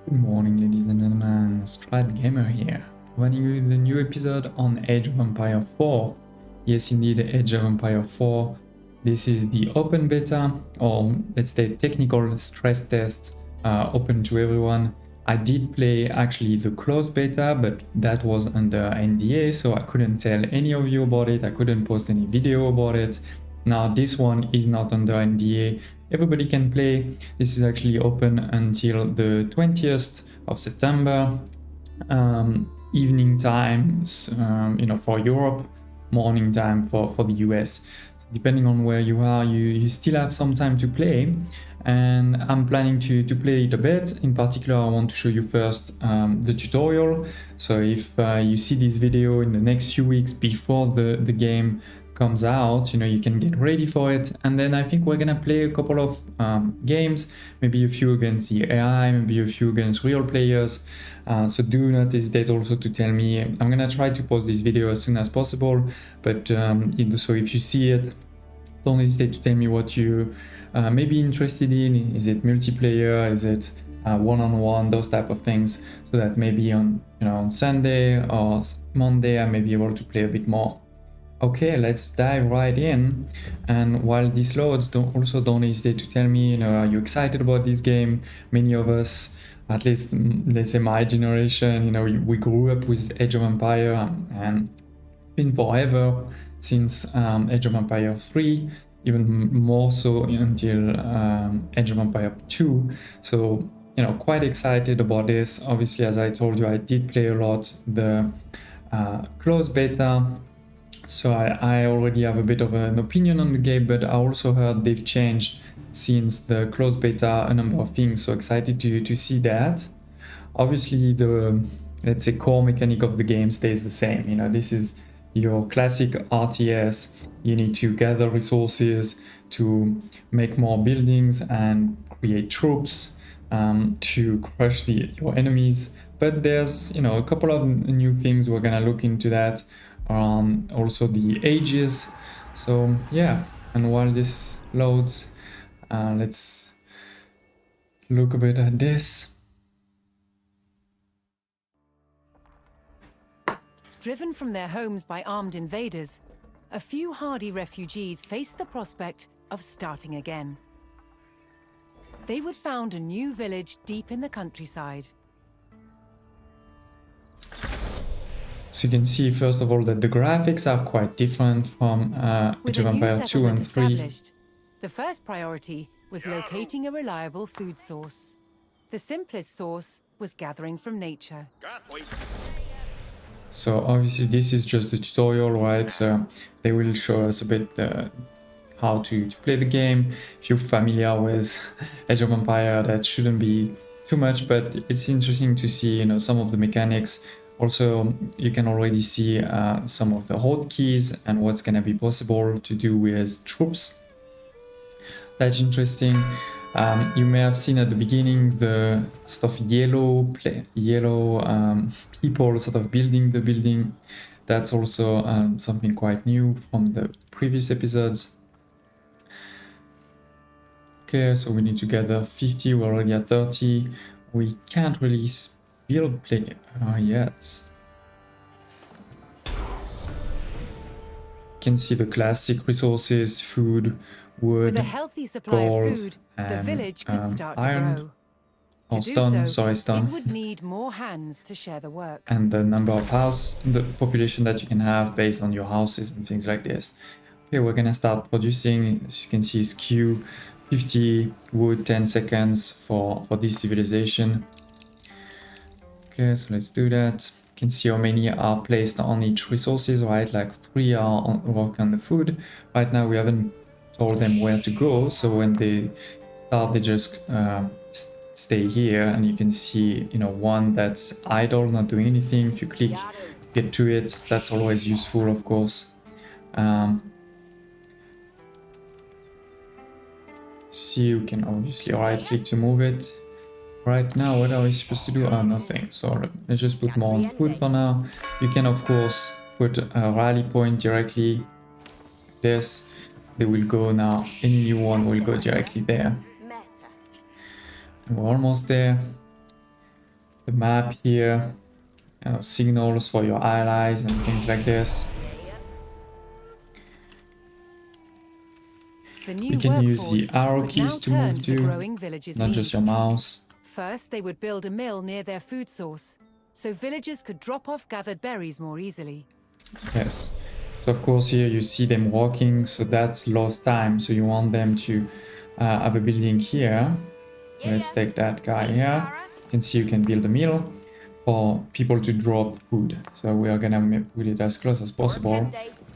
Good morning, ladies and gentlemen, Stride Gamer here, providing you with a new episode on Age of Empire 4. Yes, indeed, Age of Empire 4. This is the open beta, or let's say technical stress test, open to everyone. I did play actually the closed beta, but that was under NDA, so I couldn't tell any of you about it. I couldn't post any video about it. Now this one is not under NDA. Everybody can play. This is actually open until the 20th of September. Evening times, for Europe, morning time for the US. So depending on where you are, you still have some time to play. And I'm planning to play it a bit. In particular, I want to show you first the tutorial. So if you see this video in the next few weeks before the game comes out, you can get ready for it. And then I think we're gonna play a couple of games, maybe a few against the AI, maybe a few against real players. So do not hesitate also to tell me. I'm gonna try to post this video as soon as possible, but so if you see it, don't hesitate to tell me what you may be interested in. Is it multiplayer? Is it one-on-one? Those type of things, so that maybe on Sunday or Monday I may be able to play a bit more. Okay, let's dive right in. And while this loads, don't hesitate to tell me, are you excited about this game? Many of us, at least let's say my generation, we grew up with Age of Empire, and it's been forever since Age of Empire 3, even more so until Age of Empire 2. So, quite excited about this. Obviously, as I told you, I did play a lot the closed beta. So I already have a bit of an opinion on the game, but I also heard they've changed since the closed beta a number of things. So excited to see that. Obviously, the, let's say, core mechanic of the game stays the same. This is your classic RTS. You need to gather resources to make more buildings and create troops to crush your enemies. But there's a couple of new things. We're gonna look into that. Also the ages. So yeah, and while this loads, let's look a bit at this. Driven from their homes by armed invaders, a few hardy refugees faced the prospect of starting again. They would found a new village deep in the countryside. So you can see, first of all, that the graphics are quite different from Age of Empire 2 and 3. The first priority was locating a reliable food source. The simplest source was gathering from nature. So obviously this is just the tutorial, right? So they will show us a bit how to play the game. If you're familiar with Age of Empire, that shouldn't be too much, but it's interesting to see, some of the mechanics. Also, you can already see some of the hotkeys and what's going to be possible to do with troops. That's interesting. You may have seen at the beginning the sort of yellow people sort of building the building. That's also something quite new from the previous episodes. Okay, so we need to gather 50. We're already at 30. We can't really build play yet. You can see the classic resources: food, wood, with a healthy supply gold, of food, the village could start iron, to grow. or To stone. do so, Sorry, stone. It would need more hands to share the work. And the number of the population that you can have based on your houses and things like this. Okay, we're gonna start producing. As you can see, skew 50 wood, 10 seconds for this civilization. Okay, so let's do that. You can see how many are placed on each resources, right? Like 3 are work on the food. Right now we haven't told them where to go, so when they start, they just stay here, and you can see, one that's idle, not doing anything. If you click, get to it, that's always useful, of course. See, you can obviously right click to move it. Right now, what are we supposed to do? Oh, nothing. So let's just put more on food for now. You can, of course, put a rally point directly like this. They will go now. Any new one will go directly there. We're almost there. the map here, signals for your allies and things like this. The You new can use the workforce arrow would keys now to turn move to the to, growing village's not just your needs. mouse. First, they would build a mill near their food source, so villagers could drop off gathered berries more easily. Yes. So of course here you see them walking, so that's lost time. So you want them to have a building here. Let's take that guy here. You can see you can build a mill for people to drop food. So we are gonna put it as close as possible.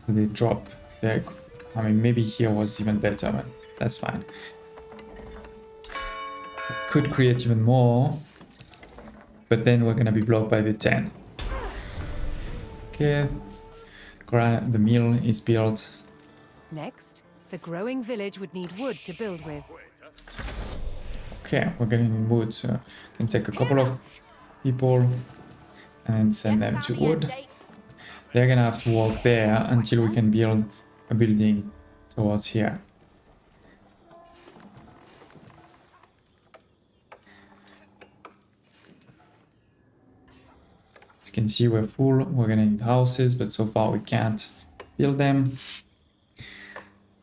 So they drop. I mean, maybe here was even better, but that's fine. Could create even more, but then we're gonna be blocked by the 10. Okay, the mill is built. Next, the growing village would need wood to build with. Okay, we're getting wood, so I can take a couple of people and send them to wood. They're gonna have to walk there until we can build a building towards here. As you can see, we're full. We're gonna need houses, but so far we can't build them.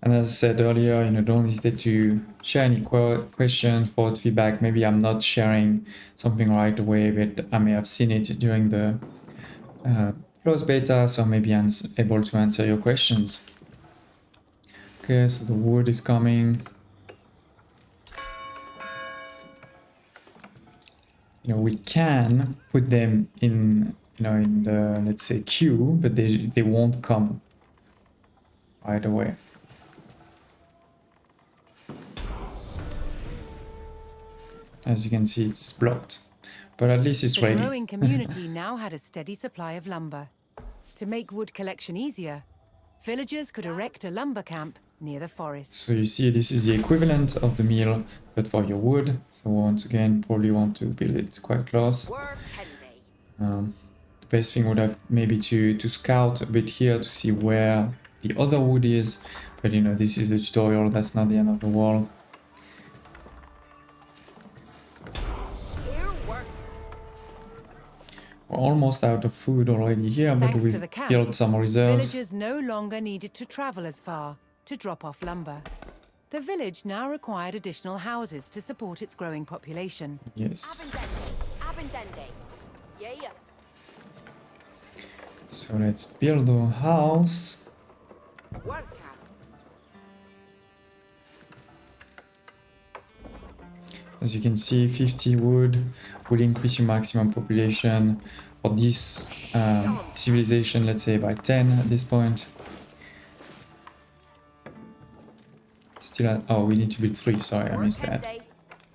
And as I said earlier, don't hesitate to share any questions, thought, feedback. Maybe I'm not sharing something right away, but I may have seen it during the closed beta, so maybe I'm able to answer your questions. Okay, so the wood is coming. We can put them in, in the, let's say, queue, but they won't come right away. As you can see, it's blocked, but at least it's ready. The growing community now had a steady supply of lumber. To make wood collection easier, villagers could erect a lumber camp near the forest. So you see, this is the equivalent of the mill, but for your wood. So once again, probably want to build it quite close. The best thing would have maybe to scout a bit here to see where the other wood is. But this is the tutorial, that's not the end of the world. We're almost out of food already here, but we've built some reserves. Villagers no longer needed to travel as far to drop off lumber. The village now required additional houses to support its growing population. Yes. So let's build a house. As you can see, 50 wood will increase your maximum population for this civilization, let's say by 10 at this point. Still at, oh, we need to build 3, sorry, I missed that.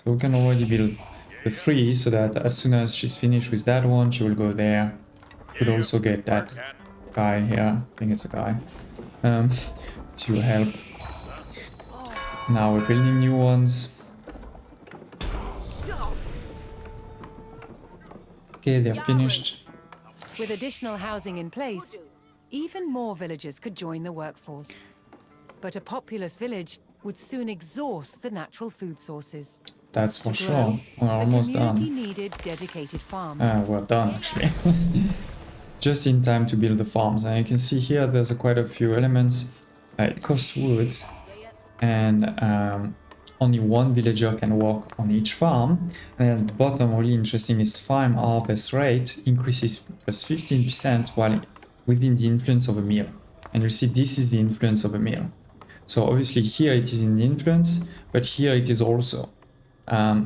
So we can already build the 3 so that as soon as she's finished with that one, she will go there. Could also get that guy here, I think it's a guy, to help. Now we're building new ones. Okay, they're finished. With additional housing in place, even more villagers could join the workforce. But a populous village would soon exhaust the natural food sources. That's for sure. We're almost done. The community needed dedicated farms. We're done actually. Just in time to build the farms. And you can see here there's quite a few elements. It costs wood, and only one villager can work on each farm. And at the bottom, really interesting, is farm harvest rate increases plus 15% while within the influence of a mill. And you see this is the influence of a mill. So obviously here it is in the influence, but here it is also.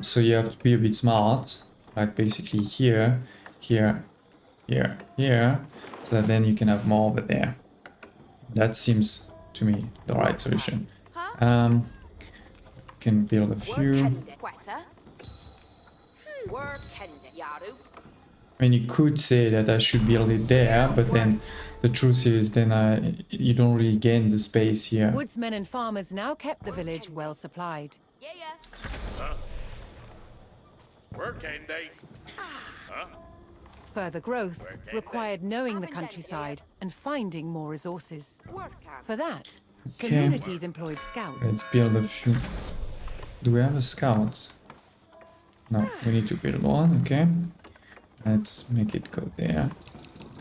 So you have to be a bit smart, like basically here, here, here, here, so that then you can have more over there. That seems to me the right solution. Can build a few. I mean, you could say that I should build it there, but then the truth is then you don't really gain the space here. Woodsmen and farmers now kept the village well supplied. Further growth required knowing the countryside and finding more resources. For that, communities employed scouts. Let's build a few. Do we have a scout? No, we need to build one, okay. Let's make it go there.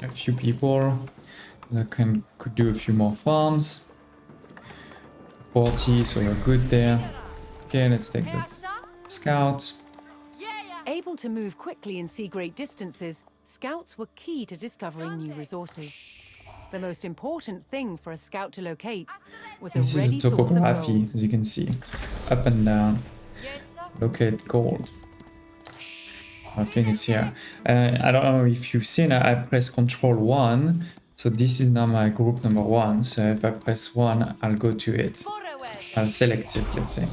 A few people. I could do a few more farms. 40, so we're good there. Okay, let's take the scouts. Able to move quickly and see great distances, scouts were key to discovering new resources. The most important thing for a scout to locate was a This is ready a source of topography, gold. as you can see. Up and down. Locate gold. I think it's here. I don't know if you've seen, I press Control 1. So this is now my group number 1. So if I press 1, I'll go to it. I'll select it, let's say.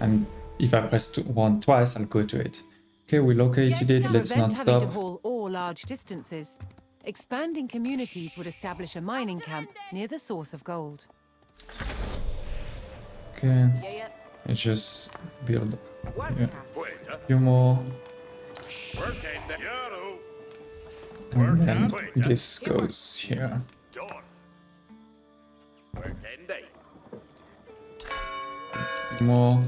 And if I press 1 twice, I'll go to it. Okay, we located it. Let's not Having to stop. haul all large distances, expanding communities would establish a mining camp near the source of gold. Okay, let's just build a few more. And then this goes here. More.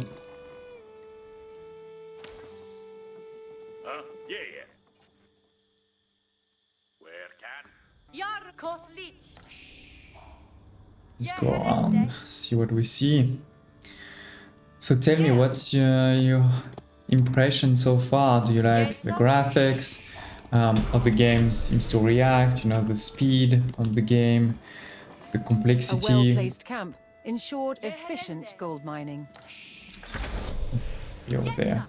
Let's go around, see what we see. So tell me, what's your impression so far? Do you like the graphics? How the game seems to react, you know, the speed of the game, the A complexity. well-placed camp ensured efficient gold mining. Be over there.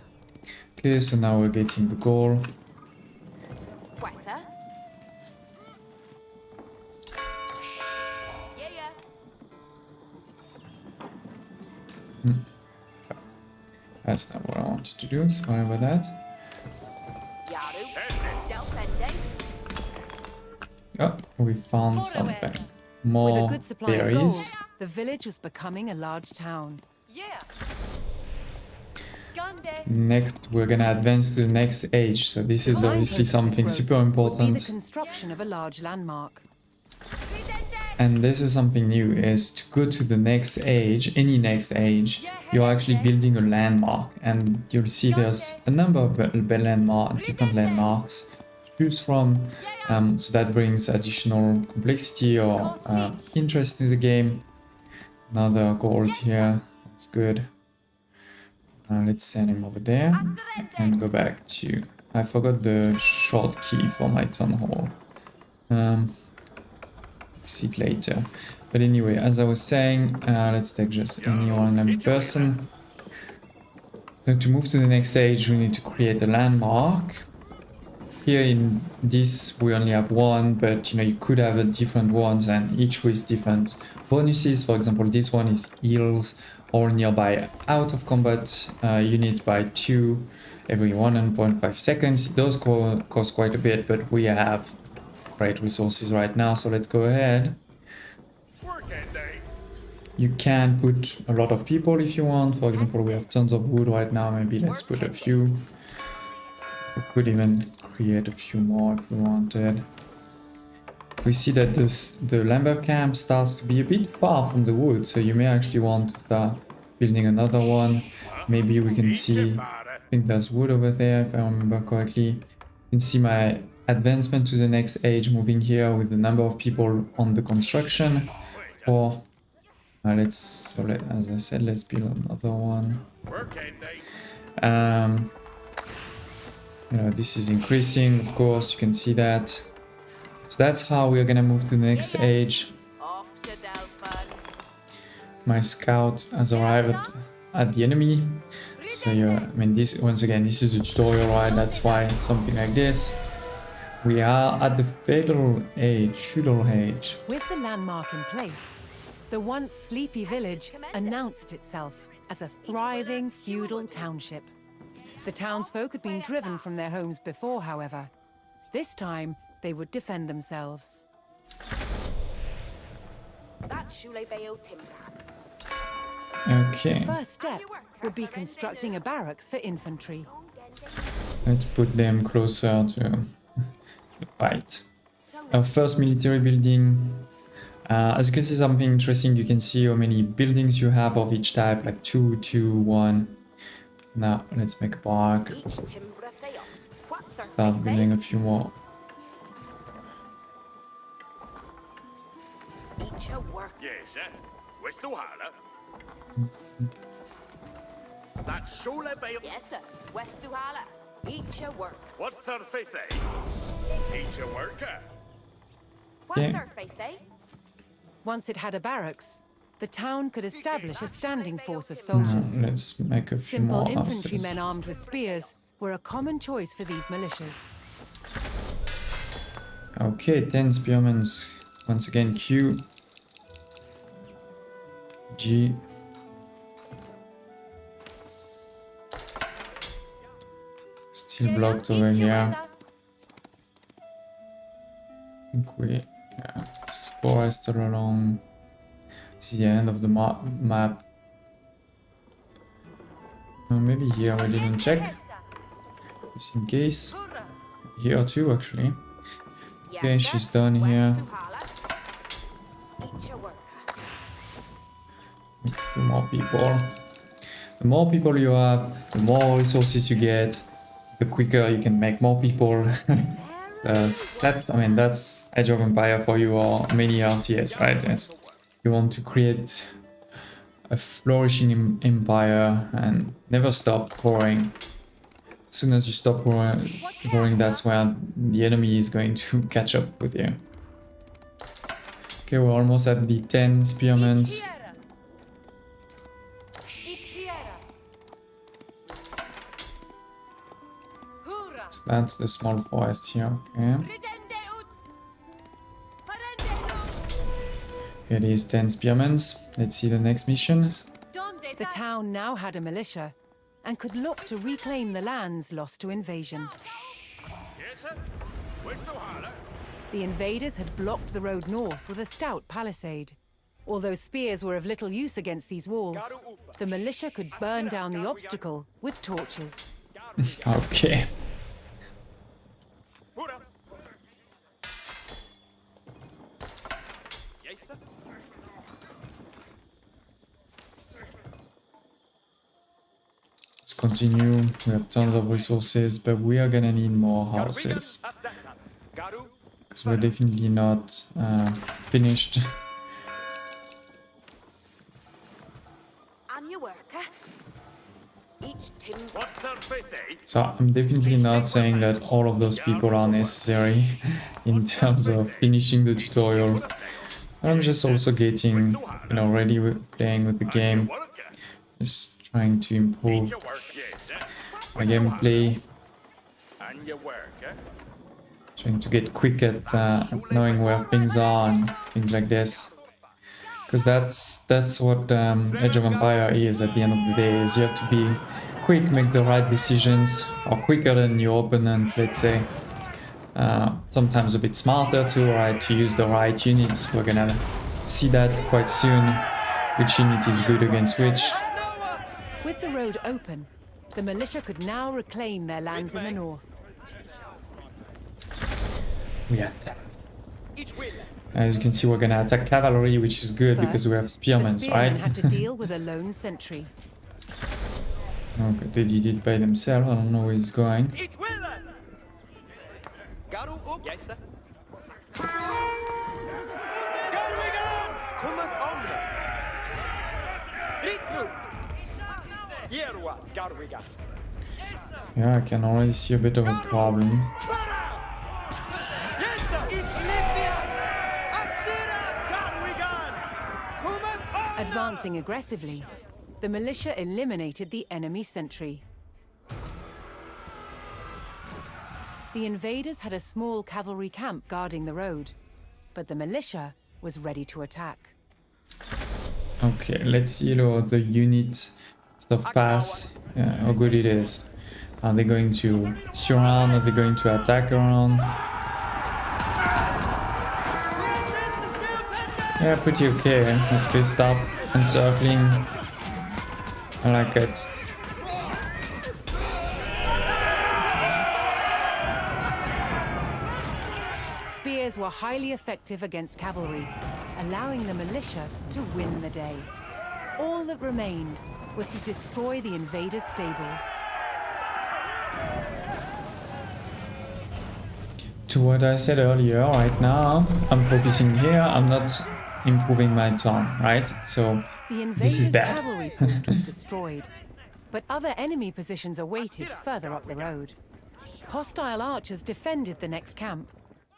Okay, so now we're getting the goal. That's not what I wanted to do, sorry about that. Oh, we found something. With More a good supply of gold, berries. the village was becoming a large town. Next, we're gonna advance to the next age. So this is obviously something super Would be the important. construction of a large landmark. And this is something new, is to go to the next age, any next age, you're actually building a landmark. And you'll see there's a number of different landmarks to choose from. So that brings additional complexity or interest to the game. Another gold here, that's good. Let's send him over there and go back to... I forgot the short key for my town hall. See it later. But anyway, as I was saying, let's take just any random person. Now to move to the next stage, we need to create a landmark. Here in this, we only have one, but you know, you could have different ones and each with different bonuses. For example, this one is heals all nearby out of combat units by 2 every 1.5 seconds. Those cost quite a bit, but we have great resources right now, so let's go ahead. You can put a lot of people if you want. For example, we have tons of wood right now. Maybe let's put a few. We could even create a few more if we wanted. We see that the lumber camp starts to be a bit far from the wood, so you may actually want to start building another one. Maybe we can see, I think there's wood over there if I remember correctly. You can see my advancement to the next age moving here with the number of people on the construction. Or as I said, let's build another one. You know, this is increasing, of course, you can see that. So that's how we're gonna move to the next age. My scout has arrived at the enemy. So I mean, this, once again, this is a tutorial, right? That's why something like this. We are at the feudal age. With the landmark in place, the once sleepy village announced itself as a thriving feudal township. The townsfolk had been driven from their homes before, however. This time, they would defend themselves. Okay. The first step would be constructing a barracks for infantry. Let's put them closer to the fight. Our first military building. As you can see, something interesting, you can see how many buildings you have of each type, like 2, 2, 1. Now let's make a park. start building a few more. Eat your work. Yes, where's the water? That's surely by Yes, sir. West Duhala. Eat your work. what their faith, eh? Eat your worker. What's Yeah. their faith, eh? Once it had a barracks, the town could establish a standing force of Now, soldiers. let's make a few Simple more houses. infantrymen armed with spears were a common choice for these militias. Okay, 10 spearmen. Once again, Q. G. Still blocked over here. I think we... Yeah, it's forest all along. This is the end of the map. Maybe here we didn't check. Just in case. Here too, actually. Okay, Yes, sir. she's done West here. Duhala. Eat your work. A few more people. The more people you have, the more resources you get, the quicker you can make more people. That's Age of Empire for you or many RTS, right? Yes. You want to create a flourishing empire and never stop growing. As soon as you stop growing, that's where the enemy is going to catch up with you. Okay, we're almost at the 10 spearmen. That's the small forest here, okay. Here it is, 10 spearmen. Let's see the next missions. The town now had a militia and could look to reclaim the lands lost to invasion. Yes, sir. Where's the water? The invaders had blocked the road north with a stout palisade. Although spears were of little use against these walls, the militia could burn down the obstacle with torches. Okay. Pura. Yes, sir. Let's continue. We have tons of resources, but we are gonna need more houses. Garu. Because we're definitely not finished. On your work, eh? Each tin. What's their faith, eh? So I'm definitely not saying that all of those people are necessary in terms of finishing the tutorial. I'm just also getting, ready with playing with the game. Worker. Just trying to improve Your work, yes, sir. my gameplay. And your work, eh? Trying to get quick at knowing where things are and things like this. Because that's what Age of Empire is at the end of the day, is you have to be quick, make the right decisions, or quicker than your opponent, let's say. Sometimes a bit smarter too, right, to use the right units. We're gonna see that quite soon, which unit is good against which. With the road open, the militia could now reclaim their lands in the north. We attack. As you can see, we're gonna attack cavalry, which is good because we have spearmen, the spearmen right? had to deal with a lone sentry. Okay, they did it by themselves. I don't know where he's going. Garu up. Yes, sir. Yeah, I can already see a bit of a problem. Advancing aggressively, the militia eliminated the enemy sentry. The invaders had a small cavalry camp guarding the road, but the militia was ready to attack. Okay, let's see the unit stuff pass, how good it is. Are they going to surround? Are they going to attack around? Yeah, pretty okay. Let's just start encircling. I like it. Spears were highly effective against cavalry, allowing the militia to win the day. All that remained was to destroy the invaders' stables. to what I said earlier, right now I'm focusing here, I'm not improving my town, right? So The this is invaders' bad. cavalry post was destroyed, but other enemy positions awaited further up the road. Hostile archers defended the next camp,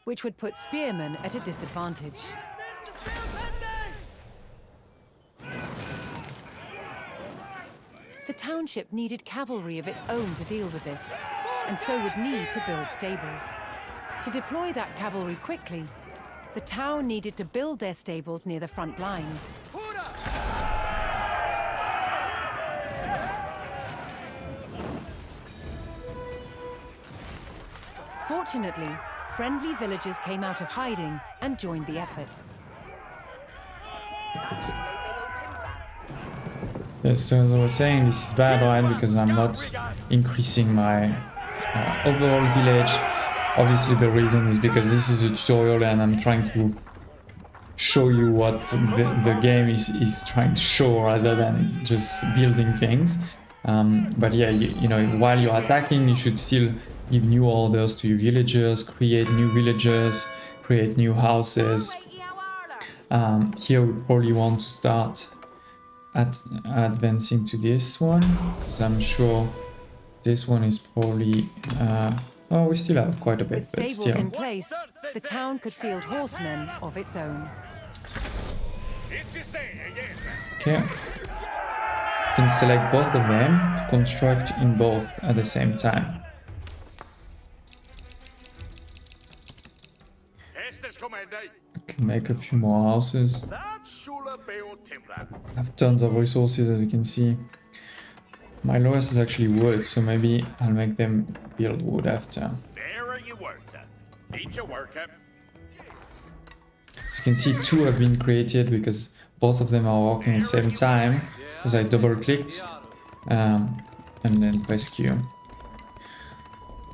which would put spearmen at a disadvantage. The township needed cavalry of its own to deal with this, and so would need to build stables. To deploy that cavalry quickly, the town needed to build their stables near the front lines. Fortunately, friendly villagers came out of hiding and joined the effort. Yes, so as I was saying, this is bad, right? Because I'm not increasing my overall village. Obviously the reason is because this is a tutorial and I'm trying to show you what the game is trying to show rather than just building things. But yeah, you know, while you're attacking, you should still give new orders to your villagers, create new villages, create new houses. Here we probably want to start advancing to this one, because I'm sure this one is probably... oh, we still have quite a bit, With but stables still. in place, the town could field horsemen of its own. Okay. You can select both of them to construct in both at the same time. I can make a few more houses. I have tons of resources, as you can see. My lowest is actually wood, so maybe I'll make them build wood after. As you can see, two have been created because both of them are working at the same time, as I double clicked and then press Q.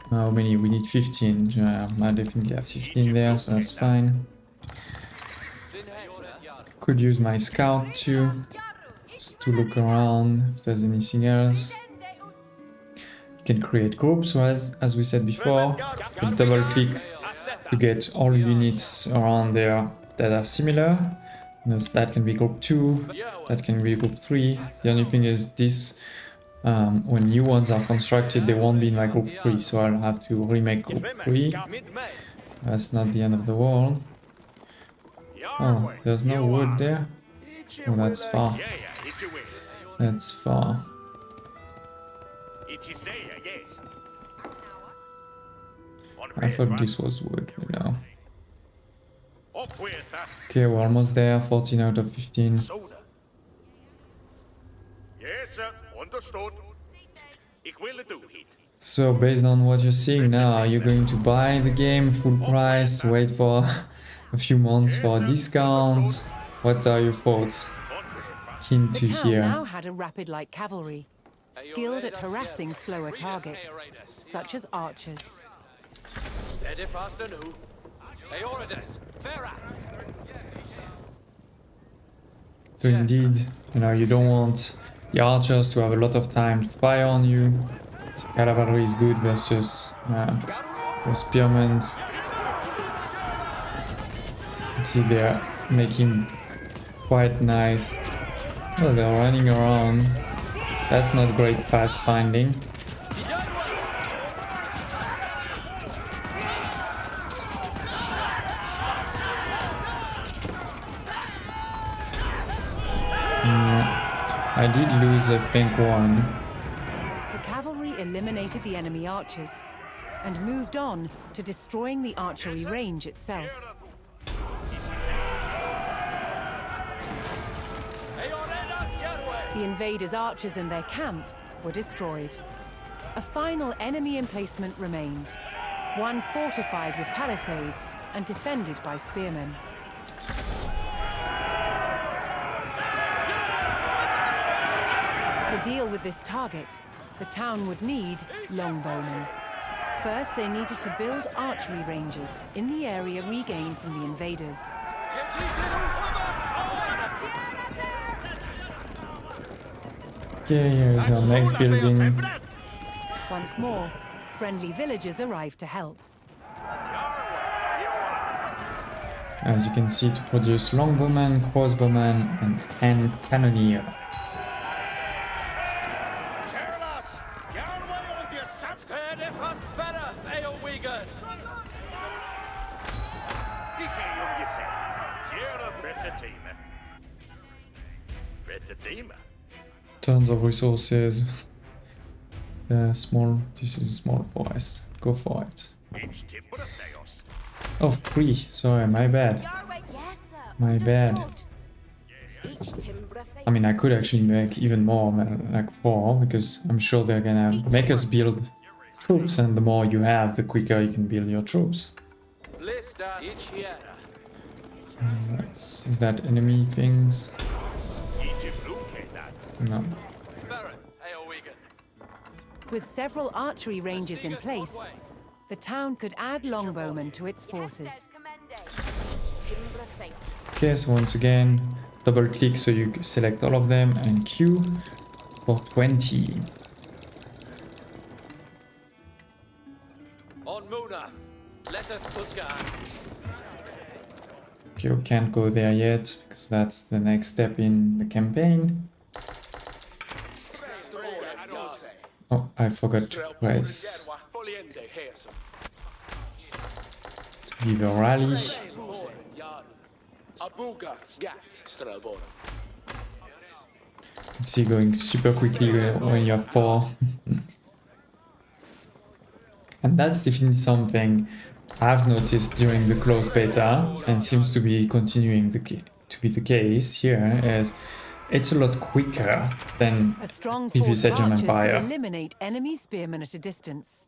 How many? We need 15. I definitely have 15 there, so that's fine. Could use my scout too, just to look around if there's anything else. You can create groups, so as we said before, you can double click to get all units around there that are similar. That can be group 2, that can be group 3. The only thing is this, when new ones are constructed, they won't be in my group 3, so I'll have to remake group 3. That's not the end of the world. Oh, there's no wood there? Oh, that's far. That's far. I thought this was wood, you know. Okay, we're almost there, 14 out of 15. Yes, sir. Understood. Ik will do it. So, based on what you're seeing now, are you going to buy the game full price, wait for a few months for a discount? What are your thoughts? Keen to The town hear. now had a rapid light cavalry, skilled at harassing slower targets, such as archers. Steady fast anew. Aeoridas, Farah. So indeed, you know, you don't want the archers to have a lot of time to fire on you. So cavalry is good versus the spearmen. You see they're making quite nice. Oh, they're running around. That's not great path finding. I did lose, I think, one. The cavalry eliminated the enemy archers and moved on to destroying the archery range itself. The invaders' archers and their camp were destroyed. A final enemy emplacement remained, one fortified with palisades and defended by spearmen. To deal with this target, the town would need longbowmen. First, they needed to build archery ranges in the area regained from the invaders. Okay, here's our next building. Once more, friendly villagers arrived to help. as you can see, to produce longbowman, crossbowman, and cannoneer. Charlas, your way on the sun. Steady fast fella, AOE good. Dije yo que sé. Quiero Bethedema. Bethedema. Tons of resources. Small. This is a small forest. Go for it. Each timber theos. Oh, 3. Sorry, my bad. Your way, yes, sir. My bad. Understood. Each timber I mean, I could actually make even more, like 4, because I'm sure they're gonna make us build troops, and the more you have, the quicker you can build your troops. Lista each year. Is that enemy things? Each blue that. No. Baron, AOE good. With several archery ranges in place, the town could add longbowmen to its forces. Each timber theos. Okay, so once again, double click so you select all of them, and Q for 20. On Muna. Let us Tuscan. Okay, we can't go there yet, because that's the next step in the campaign. Oh, I forgot to press to give a rally. See, going super quickly when you have 4. And that's definitely something I've noticed during the closed beta, and seems to be continuing to be the case here, is it's a lot quicker than A strong if you force set of an archers could empire. eliminate enemy spearmen at a distance,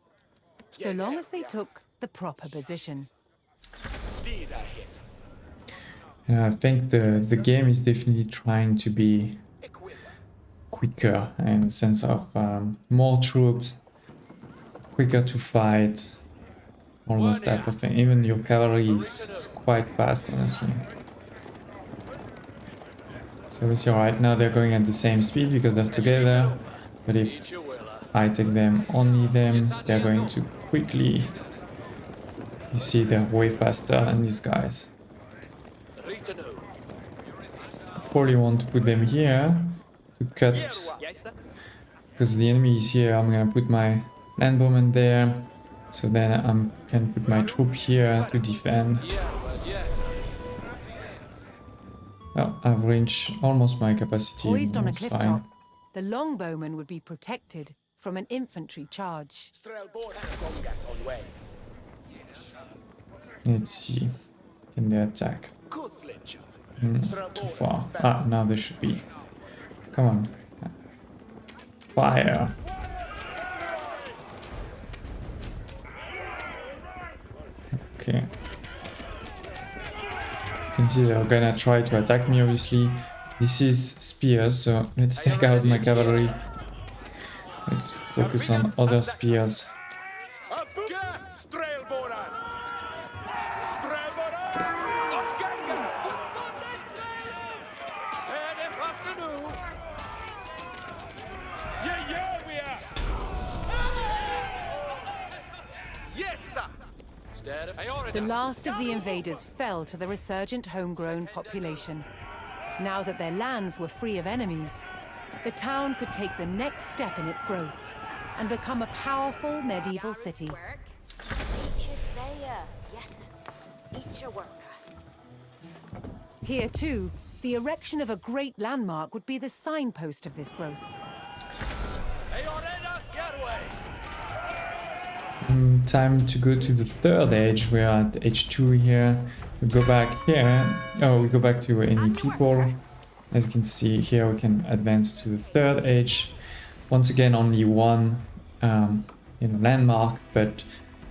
so long as they took the proper position. And I think the game is definitely trying to be quicker in the sense of more troops, quicker to fight, all those type of thing. Even your cavalry is quite fast, honestly. So obviously right now they're going at the same speed because they're together, but if I take them, only them, they're going to quickly. You see, they're way faster than these guys. Probably want to put them here to cut, because the enemy is here. I'm gonna put my landbowman there, so then I can put my troop here to defend. Oh, I've reached almost my capacity. Poised on a That's cliff fine. top, the longbowmen would be protected from an infantry charge. Let's see. Can they attack? Too far. Ah, now they should be. Come on. Fire. Okay. You can see they're gonna try to attack me, obviously. This is spears, so let's take out my cavalry. Let's focus on other spears. The last of the invaders fell to the resurgent homegrown population. Now that their lands were free of enemies, the town could take the next step in its growth and become a powerful medieval city. Each say, yes, each a worker. Here too, the erection of a great landmark would be the signpost of this growth. Time to go to the third age. We're at age 2 here. We go back here. Oh, we go back to any people. As you can see here, we can advance to the third age. Once again, only one landmark, but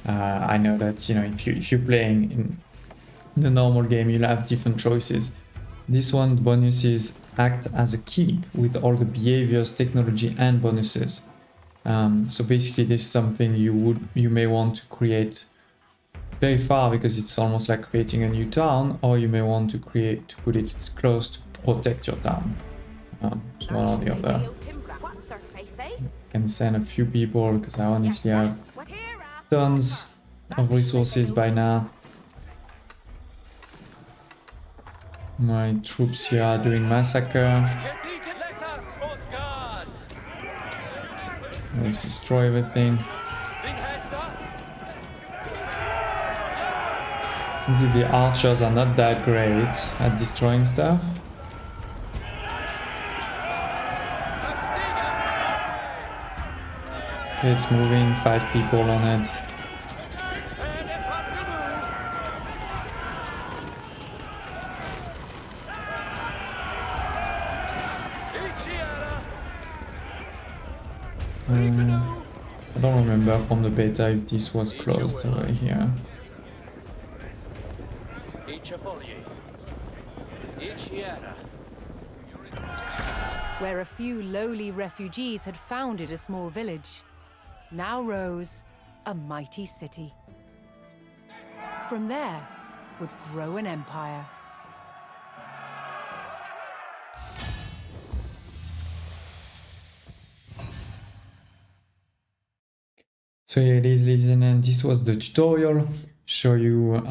I know that if you're playing in the normal game, you'll have different choices. This one, bonuses act as a keep with all the behaviors, technology, and bonuses. So basically, this is something you may want to create very far, because it's almost like creating a new town, or you may want to put it close to protect your town. So one or the other. Can send a few people, because I honestly have tons of resources by now. My troops here are doing massacre. Let's destroy everything. Indeed, the archers are not that great at destroying stuff. It's moving, 5 people on it. I don't remember from the beta if this was closed over here. Where a few lowly refugees had founded a small village, now rose a mighty city. From there would grow an empire. So here it is, ladies and gentlemen, this was the tutorial. Show you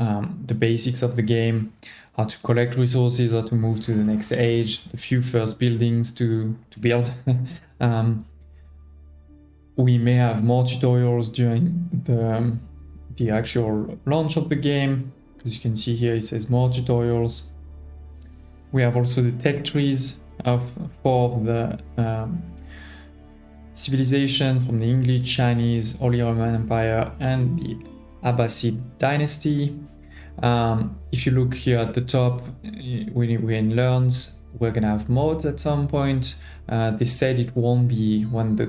the basics of the game, how to collect resources, how to move to the next age, the few first buildings to build. We may have more tutorials during the actual launch of the game. As you can see here, it says more tutorials. We have also the tech trees for the civilization from the English, Chinese, Holy Roman Empire, and the Abbasid dynasty. If you look here at the top, we're in learns, we're gonna have mods at some point. They said it won't be when the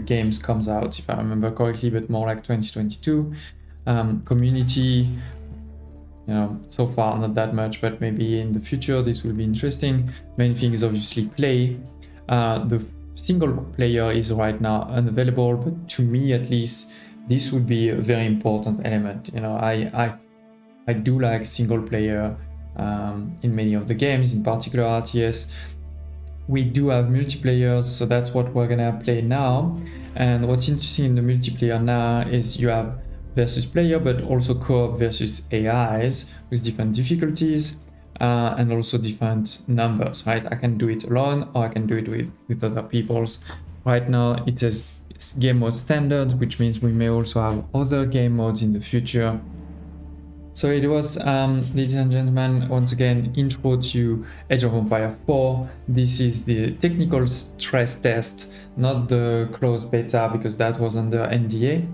games comes out, if I remember correctly, but more like 2022. Community, you know, so far not that much, but maybe in the future this will be interesting. Main thing is obviously play. The single player is right now unavailable, but to me at least this would be a very important element. You know, I do like single player in many of the games, in particular RTS. We do have multiplayer, so that's what we're gonna play now. And what's interesting in the multiplayer now is you have versus player, but also co-op versus AIs with different difficulties and also different numbers, right? I can do it alone or I can do it with other people's. Right now it says game mode standard, which means we may also have other game modes in the future. So it was, ladies and gentlemen, once again, intro to Age of Empires 4. This is the technical stress test, not the closed beta, because that was under NDA.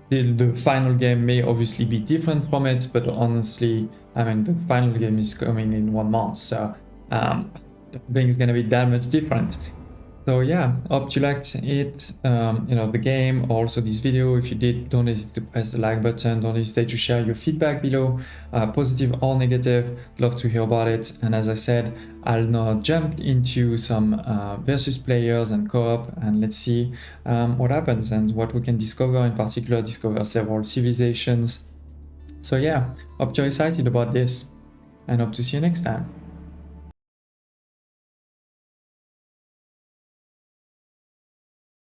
The final game may obviously be different from it, but honestly, I mean, the final game is coming in 1 month, so I don't think it's gonna be that much different. So yeah, hope you liked it, you know, the game, or also this video. If you did, don't hesitate to press the like button, don't hesitate to share your feedback below, positive or negative, love to hear about it. And as I said, I'll now jump into some versus players and co-op, and let's see what happens and what we can discover, in particular discover several civilizations. So yeah, hope you're excited about this and hope to see you next time.